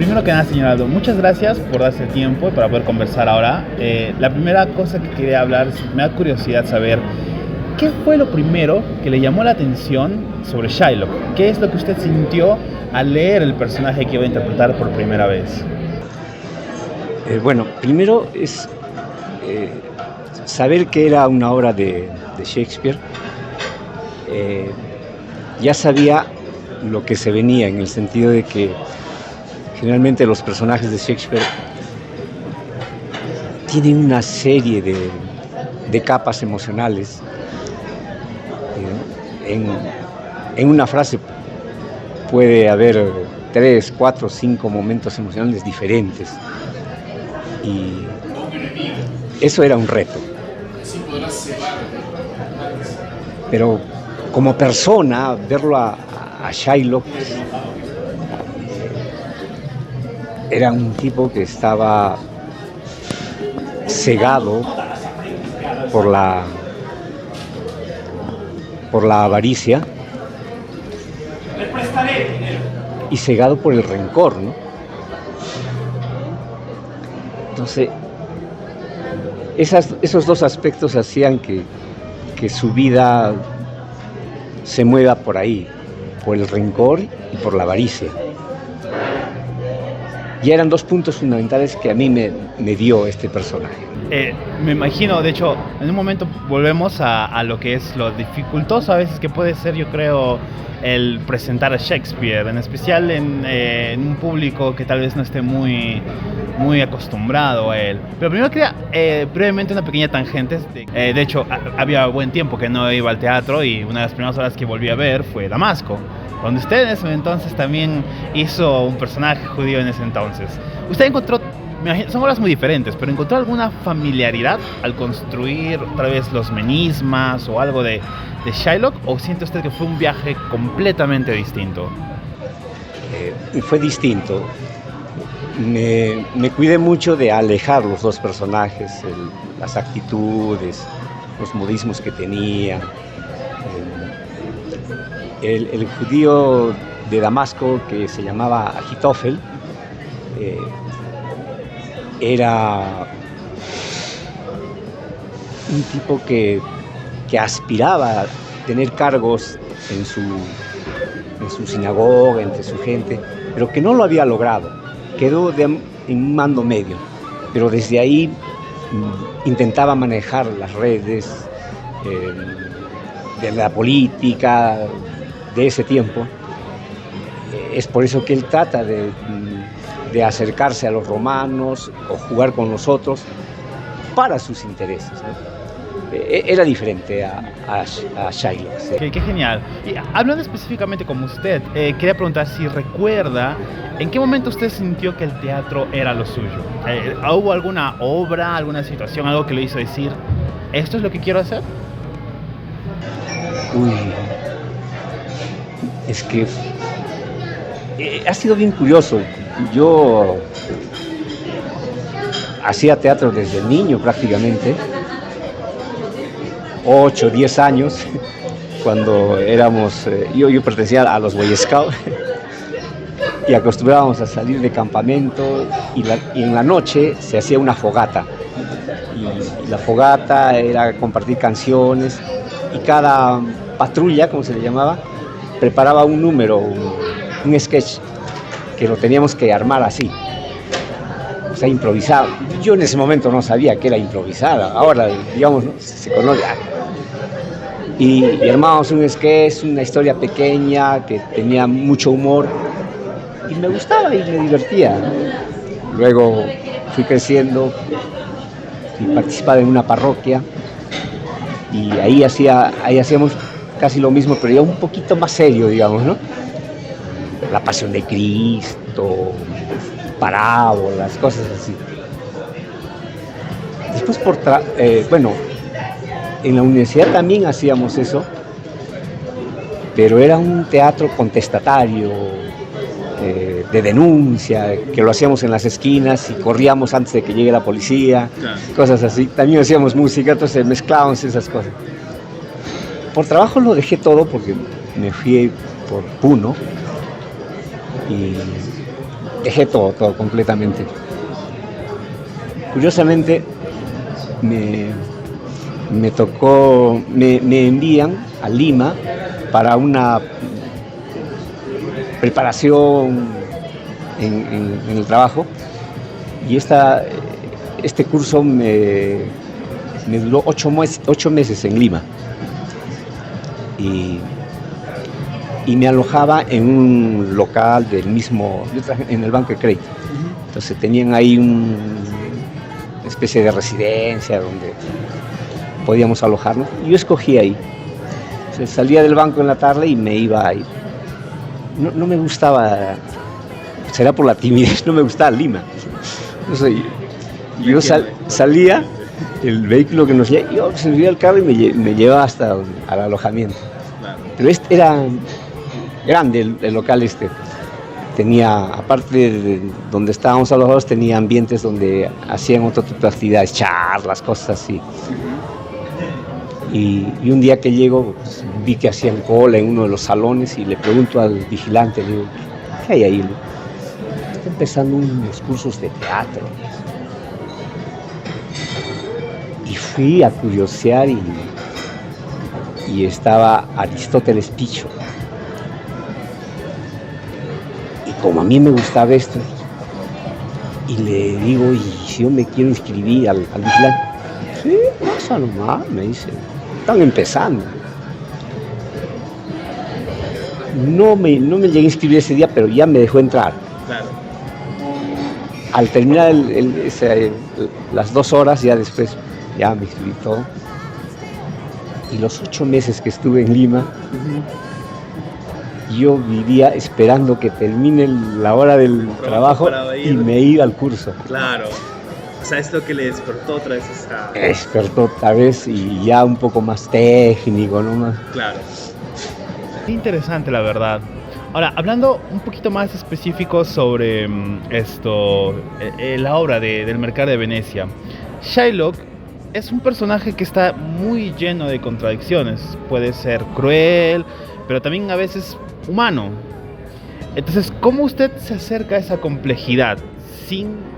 primero que nada, señor Aldo, muchas gracias por darse el tiempo para poder conversar ahora. La primera cosa que quería hablar, me da curiosidad saber, ¿qué fue lo primero que le llamó la atención sobre Shylock? ¿Qué es lo que usted sintió al leer el personaje que iba a interpretar por primera vez? Bueno, primero es saber que era una obra de Shakespeare. Ya sabía lo que se venía, en el sentido de que generalmente los personajes de Shakespeare tienen una serie de capas emocionales. En una frase puede haber 3, 4, 5 momentos emocionales diferentes. Y eso era un reto. Pero como persona, verlo a Shylock, era un tipo que estaba cegado por la avaricia y cegado por el rencor, ¿no? Entonces, esos dos aspectos hacían que su vida se mueva por ahí, por el rencor y por la avaricia. Y eran dos puntos fundamentales que a mí me dio este personaje. Me imagino, de hecho, en un momento volvemos a lo que es lo dificultoso a veces que puede ser, yo creo, el presentar a Shakespeare, en especial en un público que tal vez no esté muy acostumbrado a él. Pero primero quería brevemente una pequeña tangente. De hecho, había buen tiempo que no iba al teatro y una de las primeras horas que volví a ver fue Damasco, donde usted en ese entonces también hizo un personaje judío en ese entonces. Usted encontró, me imagino, son obras muy diferentes, pero ¿encontró alguna familiaridad al construir otra vez los menismas o algo de Shylock? ¿O siente usted que fue un viaje completamente distinto? Fue distinto. Me cuidé mucho de alejar los dos personajes, las actitudes, los modismos que tenía. El judío de Damasco, que se llamaba Ahitofel, era un tipo que aspiraba a tener cargos en su sinagoga, entre su gente, pero que no lo había logrado. Quedó en un mando medio, pero desde ahí intentaba manejar las redes de la política de ese tiempo. Es por eso que él trata de acercarse a los romanos o jugar con los otros para sus intereses, ¿no? Era diferente a Shylock. ¿Sí? Qué genial. Y hablando específicamente como usted, quería preguntar si recuerda en qué momento usted sintió que el teatro era lo suyo. ¿Hubo alguna obra, alguna situación, algo que le hizo decir, esto es lo que quiero hacer? Uy, es que ha sido bien curioso. Yo hacía teatro desde niño prácticamente, 8, 10 años, cuando éramos, yo pertenecía a los Boy Scouts y acostumbrábamos a salir de campamento y en la noche se hacía una fogata y la fogata era compartir canciones y cada patrulla, como se le llamaba, preparaba un número, un sketch que lo teníamos que armar así. O sea, improvisado. Yo en ese momento no sabía que era improvisar, ahora, digamos, ¿no? se conoce. Y armábamos un sketch, una historia pequeña que tenía mucho humor y me gustaba y me divertía. Luego fui creciendo y participaba en una parroquia y ahí hacíamos casi lo mismo, pero ya un poquito más serio, digamos, ¿no? La Pasión de Cristo, parábolas, cosas así. Después en la universidad también hacíamos eso, pero era un teatro contestatario, de denuncia, que lo hacíamos en las esquinas y corríamos antes de que llegue la policía, claro. Cosas así. También hacíamos música, entonces mezclábamos esas cosas. Por trabajo lo dejé todo porque me fui por Puno dejé todo completamente. Curiosamente, me tocó, me envían a Lima para una preparación en el trabajo, y este curso me duró 8 meses en Lima, y me alojaba en un local del mismo, en el Banco de Crédito. Entonces tenían ahí una especie de residencia donde podíamos alojarnos. Yo escogí ahí. Entonces, salía del banco en la tarde y me iba ahí. No me gustaba, será por la timidez, no me gustaba Lima. No sé, yo salía, el vehículo que nos llevaba, yo subía al carro y me llevaba hasta al alojamiento. Pero era grande el local este. Tenía, aparte de donde estábamos alojados, tenía ambientes donde hacían otro tipo de actividades, charlas, cosas así. Y un día que llego, pues, vi que hacían cola en uno de los salones y le pregunto al vigilante, le digo, ¿qué hay ahí? Está empezando unos cursos de teatro. Y fui a curiosear y estaba Aristóteles Picho. Y como a mí me gustaba esto, y le digo, ¿y si yo me quiero inscribir al vigilante? Sí, pasa nomás, me dice. Están empezando. No me llegué a inscribir ese día, pero ya me dejó entrar. Claro. Al terminar las 2 horas, ya después ya me inscribí todo. Y los 8 meses que estuve en Lima, yo vivía esperando que termine la hora del trabajo y me iba al curso. Claro. O sea, es lo que le despertó otra vez esa... Despertó otra vez y ya un poco más técnico, ¿no? Más... Claro. Interesante, la verdad. Ahora, hablando un poquito más específico sobre la obra del Mercader de Venecia. Shylock es un personaje que está muy lleno de contradicciones. Puede ser cruel, pero también a veces humano. Entonces, ¿cómo usted se acerca a esa complejidad sin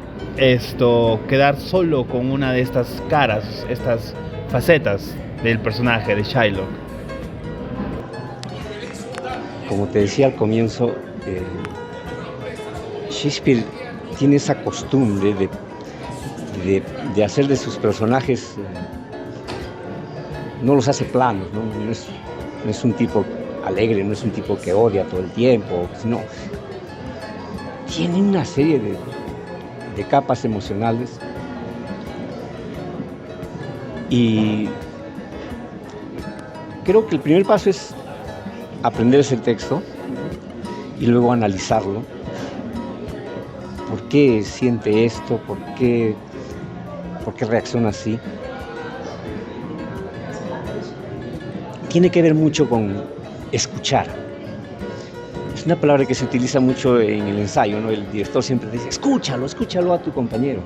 quedar solo con una de estas caras, estas facetas del personaje de Shylock? Como te decía al comienzo, Shakespeare tiene esa costumbre de hacer de sus personajes, no los hace planos, ¿no? No es un tipo alegre, no es un tipo que odia todo el tiempo, sino tiene una serie de capas emocionales, y creo que el primer paso es aprenderse el texto y luego analizarlo. ¿Por qué siente esto? ¿Por qué reacciona así? Tiene que ver mucho con escuchar. Es una palabra que se utiliza mucho en el ensayo, ¿no? El director siempre dice, escúchalo a tu compañero.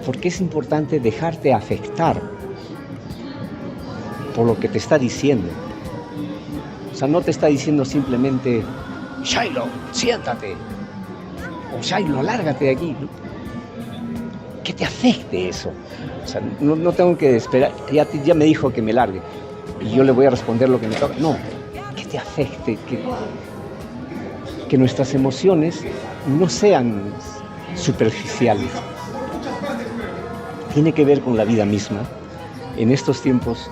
Porque es importante dejarte afectar por lo que te está diciendo. O sea, no te está diciendo simplemente, Shylock, siéntate. O Shylock, lárgate de aquí. Que te afecte eso. O sea, no tengo que esperar, ya me dijo que me largue y yo le voy a responder lo que me toca. No, que te afecte, que nuestras emociones no sean superficiales. Tiene que ver con la vida misma. En estos tiempos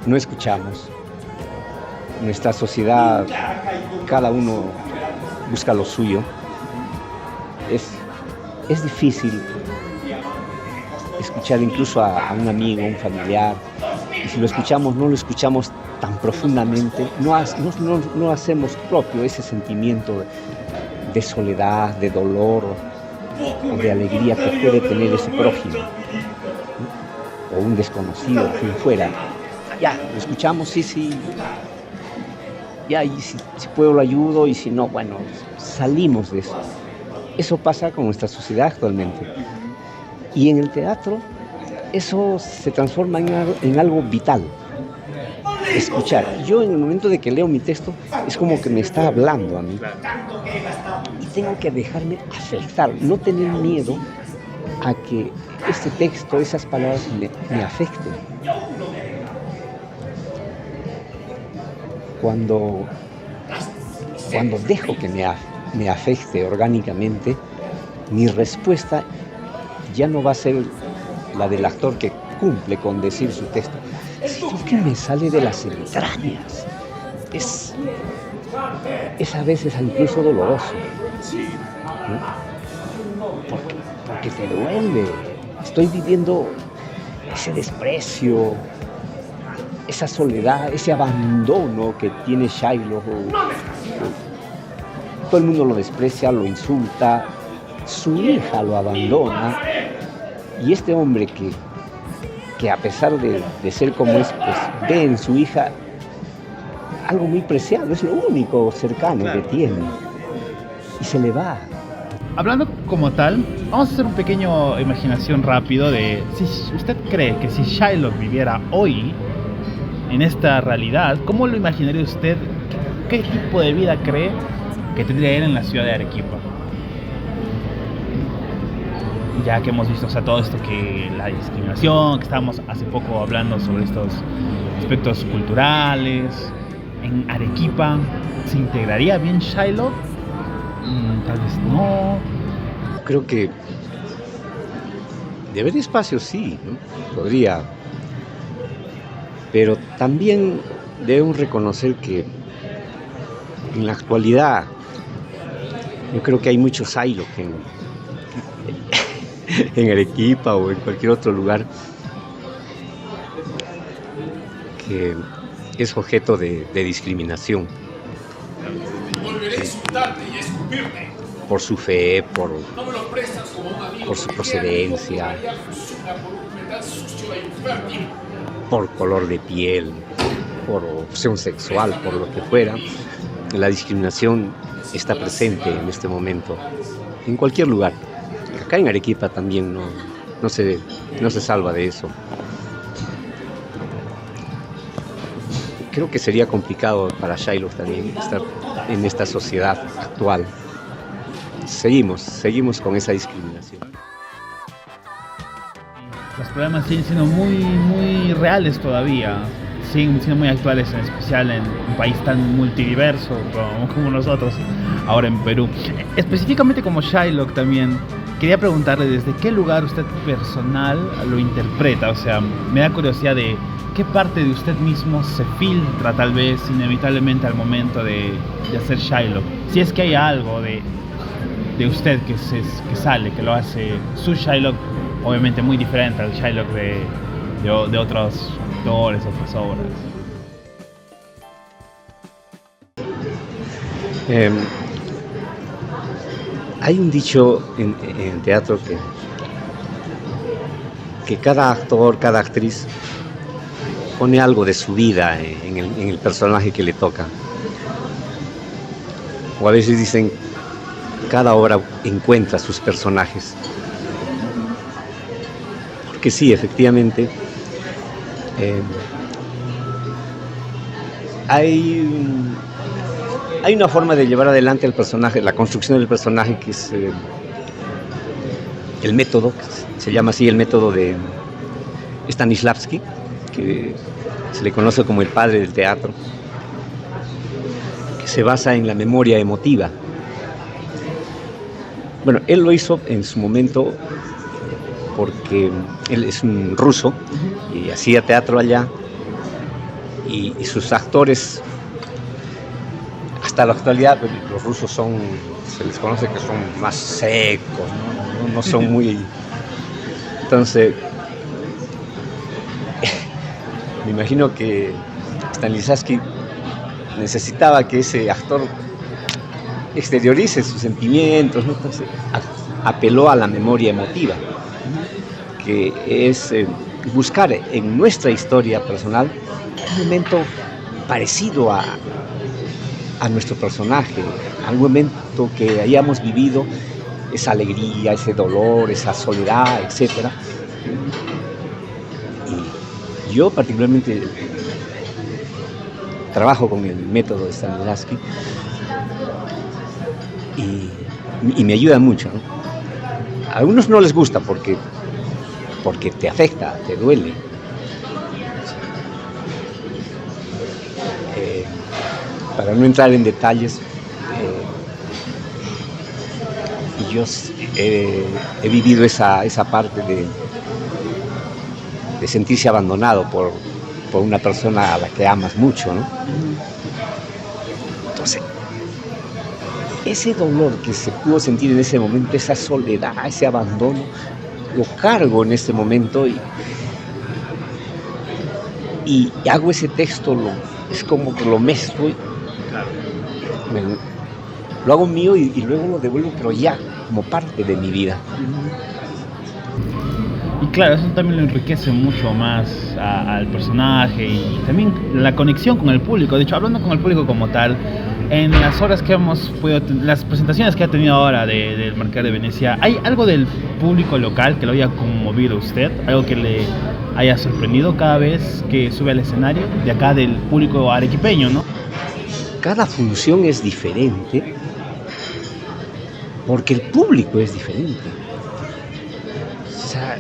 no escuchamos. Nuestra sociedad, cada uno busca lo suyo. Es difícil escuchar incluso a un amigo, a un familiar. Y si lo escuchamos, no lo escuchamos tan profundamente. No hacemos propio ese sentimiento de soledad, de dolor o de alegría que puede tener ese prójimo, ¿no? O un desconocido, quien fuera. Ya, lo escuchamos, sí. Ya, y si puedo lo ayudo, y si no, bueno, salimos de eso. Eso pasa con nuestra sociedad actualmente. Y en el teatro, eso se transforma en algo vital. escuchar. Yo en el momento de que leo mi texto es como que me está hablando a mí. Y tengo que dejarme afectar, no tener miedo a que este texto, esas palabras me afecten. Cuando dejo que me afecte orgánicamente, mi respuesta ya no va a ser la del actor que cumple con decir su texto, sino que me sale de las entrañas. Es a veces incluso doloroso, ¿no? Porque te duele. Estoy viviendo ese desprecio, esa soledad, ese abandono que tiene Shylock. Todo el mundo lo desprecia, lo insulta, su hija lo abandona, y este hombre que a pesar de ser como es, pues ve en su hija algo muy preciado, es lo único cercano que tiene, y se le va. Hablando como tal, vamos a hacer un pequeño imaginación rápido de si usted cree que si Shylock viviera hoy en esta realidad, ¿cómo lo imaginaría usted? ¿Qué tipo de vida cree que tendría él en la ciudad de Arequipa? Ya que hemos visto, o sea, todo esto, que la discriminación, que estábamos hace poco hablando sobre estos aspectos culturales, en Arequipa, ¿se integraría bien Shylock? Tal vez no. Creo que de haber espacio sí, ¿no? Podría, pero también debemos reconocer que en la actualidad yo creo que hay muchos Shylock en Arequipa o en cualquier otro lugar que es objeto de discriminación. Volveré a insultarte y a escupirte. Por su fe, por No me lo prestas como un amigo. Por su procedencia. Por un metal sucio e infértil. Por color de piel, por opción sexual, por lo que fuera. La discriminación está presente en este momento, en cualquier lugar. Acá en Arequipa también no se salva de eso. Creo que sería complicado para Shylock también estar en esta sociedad actual. Seguimos con esa discriminación. Los problemas siguen siendo muy, muy reales todavía, siguen siendo muy actuales, en especial en un país tan multidiverso como nosotros, ahora en Perú. Específicamente como Shylock también, quería preguntarle desde qué lugar usted personal lo interpreta, o sea, me da curiosidad de qué parte de usted mismo se filtra tal vez inevitablemente al momento de hacer Shylock. Si es que hay algo de usted que sale, que lo hace su Shylock, obviamente muy diferente al Shylock de otros autores, otras obras. Hay un dicho en teatro que cada actor, cada actriz pone algo de su vida en el personaje que le toca. O a veces dicen, cada obra encuentra sus personajes. Porque sí, efectivamente, hay una forma de llevar adelante el personaje, la construcción del personaje, que es el método, que se llama así el método de Stanislavski, que se le conoce como el padre del teatro, que se basa en la memoria emotiva. Bueno, él lo hizo en su momento porque él es un ruso y hacía teatro allá, y sus actores, hasta la actualidad, los rusos se les conoce que son más secos, no son muy... Entonces, me imagino que Stanislavski necesitaba que ese actor exteriorice sus sentimientos, ¿no? Entonces apeló a la memoria emotiva, que es buscar en nuestra historia personal un momento parecido a nuestro personaje, algún momento que hayamos vivido, esa alegría, ese dolor, esa soledad, etc. Y yo particularmente trabajo con el método de Stanislavski y me ayuda mucho, ¿no? A algunos no les gusta porque te afecta, te duele. Para no entrar en detalles, yo he vivido esa parte de sentirse abandonado por una persona a la que amas mucho, ¿no? Entonces, ese dolor que se pudo sentir en ese momento, esa soledad, ese abandono, lo cargo en este momento y hago ese texto, es como que lo mezclo, lo hago mío y luego lo devuelvo, pero ya como parte de mi vida. Y claro, eso también lo enriquece mucho más al personaje y también la conexión con el público. De hecho, hablando con el público como tal, en las horas que hemos podido, las presentaciones que ha tenido ahora del Mercado de Venecia, ¿hay algo del público local que lo haya conmovido a usted? ¿Algo que le haya sorprendido cada vez que sube al escenario? De acá del público arequipeño, ¿no? Cada función es diferente porque el público es diferente. O sea,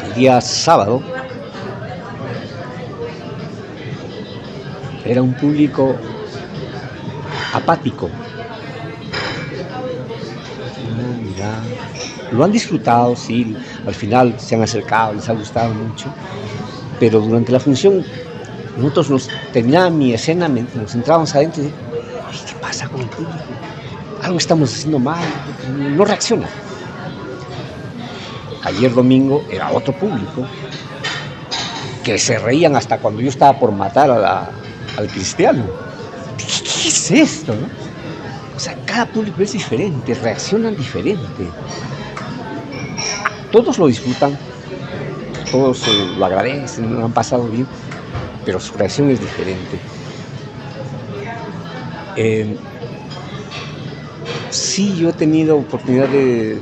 el día sábado era un público apático. Mira, lo han disfrutado, sí, al final se han acercado, les ha gustado mucho, pero durante la función nosotros terminaba mi escena, nos entrábamos adentro y ¿qué pasa con el público? Algo estamos haciendo mal, no reacciona. Ayer domingo era otro público que se reían hasta cuando yo estaba por matar al cristiano. ¿Qué es esto, no? O sea, cada público es diferente, reaccionan diferente. Todos lo disfrutan, todos lo agradecen, lo han pasado bien, pero su reacción es diferente. Sí, yo he tenido oportunidad de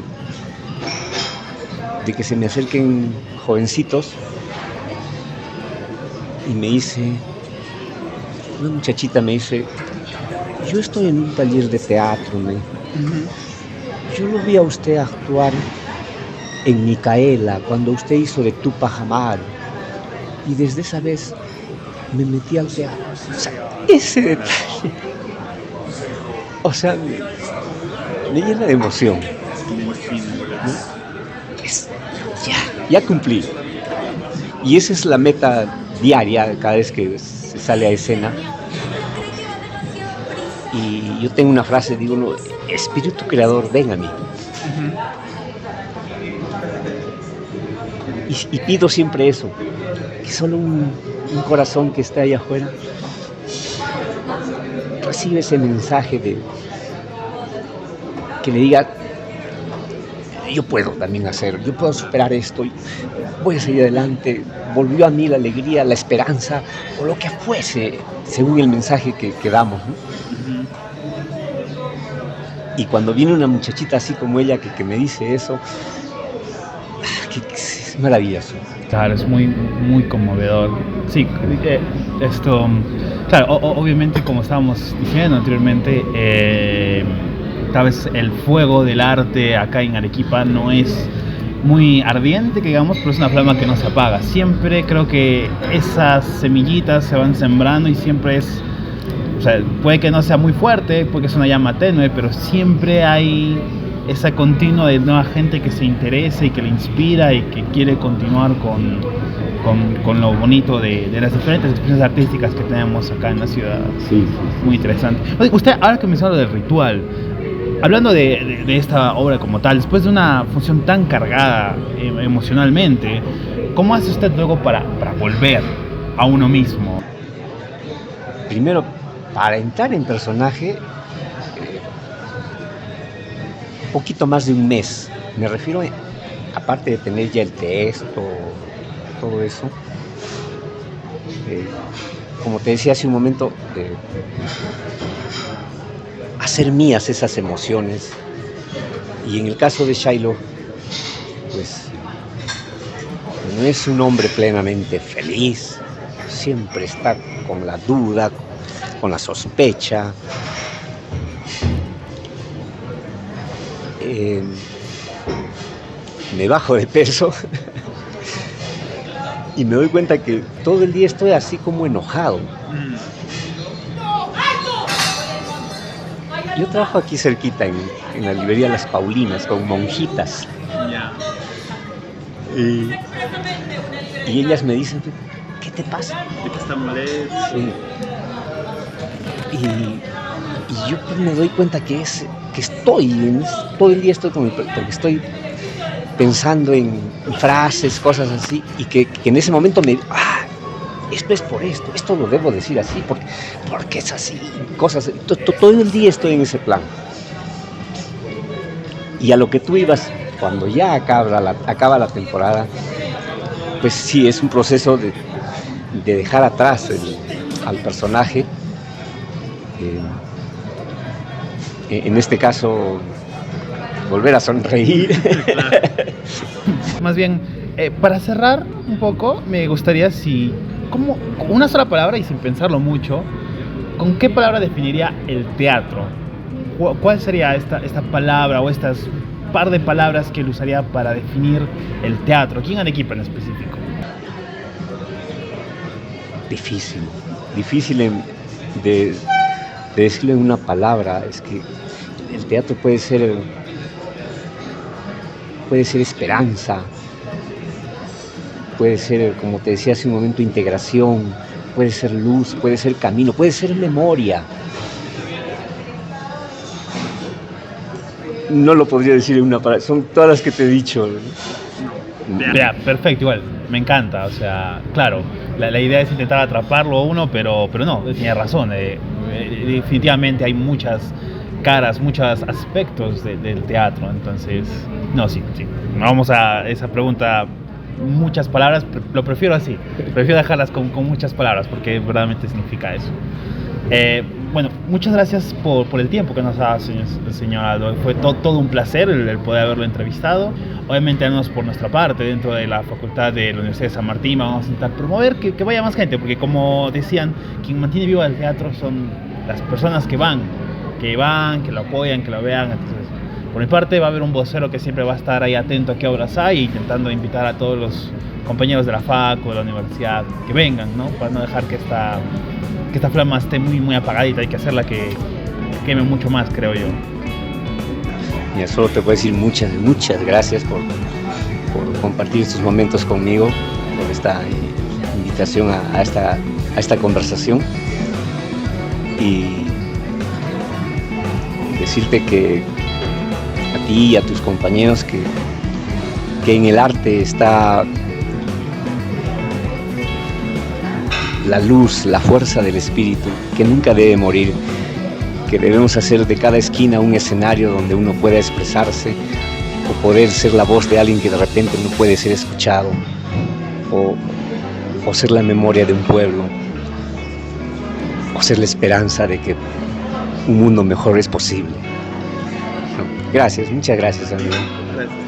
que se me acerquen jovencitos y me dice, una muchachita me dice, yo estoy en un taller de teatro, yo lo vi a usted actuar en Micaela cuando usted hizo de Tupac Amaru y desde esa vez me metí al teatro. O sea, ese detalle, o sea, me llena de emoción. ¿No? Ya cumplí. Y esa es la meta diaria cada vez que se sale a escena. Y yo tengo una frase, digo, no, espíritu creador, ven a mí. Y pido siempre eso, que solo un corazón que está allá afuera recibe ese mensaje que le diga, yo puedo también hacer, yo puedo superar esto, voy a seguir adelante, volvió a mí la alegría, la esperanza, o lo que fuese, según el mensaje que damos, ¿no? Y cuando viene una muchachita así como ella que me dice eso, que es maravilloso. Claro, es muy, muy conmovedor. Sí, claro, obviamente como estábamos diciendo anteriormente, tal vez el fuego del arte acá en Arequipa no es muy ardiente, que digamos, pero es una flama que no se apaga. Siempre creo que esas semillitas se van sembrando y siempre es, o sea, puede que no sea muy fuerte, porque es una llama tenue, pero siempre hay esa continua de nueva gente que se interesa y que le inspira y que quiere continuar con lo bonito de las diferentes expresiones artísticas que tenemos acá en la ciudad. Sí. Muy interesante. Oye, usted, ahora que mencionó lo del ritual, hablando de esta obra como tal, después de una función tan cargada emocionalmente, ¿cómo hace usted luego para volver a uno mismo? Primero, para entrar en personaje, un poquito más de un mes. Me refiero, aparte de tener ya el texto, todo eso, como te decía hace un momento, hacer mías esas emociones. Y en el caso de Shiloh, pues no es un hombre plenamente feliz, siempre está con la duda, con la sospecha. Me bajo de peso y me doy cuenta que todo el día estoy así como enojado. Yo trabajo aquí cerquita en la librería Las Paulinas con monjitas. Y ellas me dicen, ¿qué te pasa? ¿De qué está molesto? Sí. Y yo pues me doy cuenta que todo el día estoy porque estoy pensando en frases, cosas así, y que en ese momento esto es por esto lo debo decir así, porque es así, cosas, todo el día estoy en ese plan. Y a lo que tú ibas, cuando ya acaba la temporada, pues sí, es un proceso de dejar atrás al personaje. En este caso, volver a sonreír. Más bien, para cerrar un poco, me gustaría con una sola palabra y sin pensarlo mucho, ¿con qué palabra definiría el teatro? ¿Cuál sería esta palabra o estas par de palabras que él usaría para definir el teatro? ¿Quién en Arequipa en específico? Difícil de decirlo en una palabra. Es que el teatro puede ser esperanza, puede ser, como te decía hace un momento, integración, puede ser luz, puede ser camino, puede ser memoria. No lo podría decir en una palabra, son todas las que te he dicho. Ya, perfecto, igual, me encanta, o sea, claro, la idea es intentar atraparlo a uno, pero no, tiene razón, definitivamente hay muchas caras, muchos aspectos del teatro, entonces, no, sí, vamos a esa pregunta, muchas palabras, lo prefiero así, prefiero dejarlas con muchas palabras, porque verdaderamente significa eso. Bueno, muchas gracias por el tiempo que nos ha dado, señor Aldo. Fue todo un placer el poder haberlo entrevistado. Obviamente, por nuestra parte, dentro de la Facultad de la Universidad de San Martín, vamos a intentar promover que vaya más gente, porque como decían, quien mantiene vivo el teatro son las personas que van, que lo apoyan, que lo vean. Entonces, por mi parte, va a haber un vocero que siempre va a estar ahí atento a qué obras hay, intentando invitar a todos los compañeros de la facu, de la universidad, que vengan, ¿no? Para no dejar que esta flama esté muy apagadita. Hay que hacerla que queme mucho más, creo yo. Mira, solo te puedo decir muchas gracias por compartir estos momentos conmigo, por esta invitación a esta conversación, y decirte que a ti y a tus compañeros que en el arte está la luz, la fuerza del espíritu, que nunca debe morir, que debemos hacer de cada esquina un escenario donde uno pueda expresarse, o poder ser la voz de alguien que de repente no puede ser escuchado, o ser la memoria de un pueblo, o ser la esperanza de que un mundo mejor es posible. Gracias, muchas gracias, amigo. Gracias.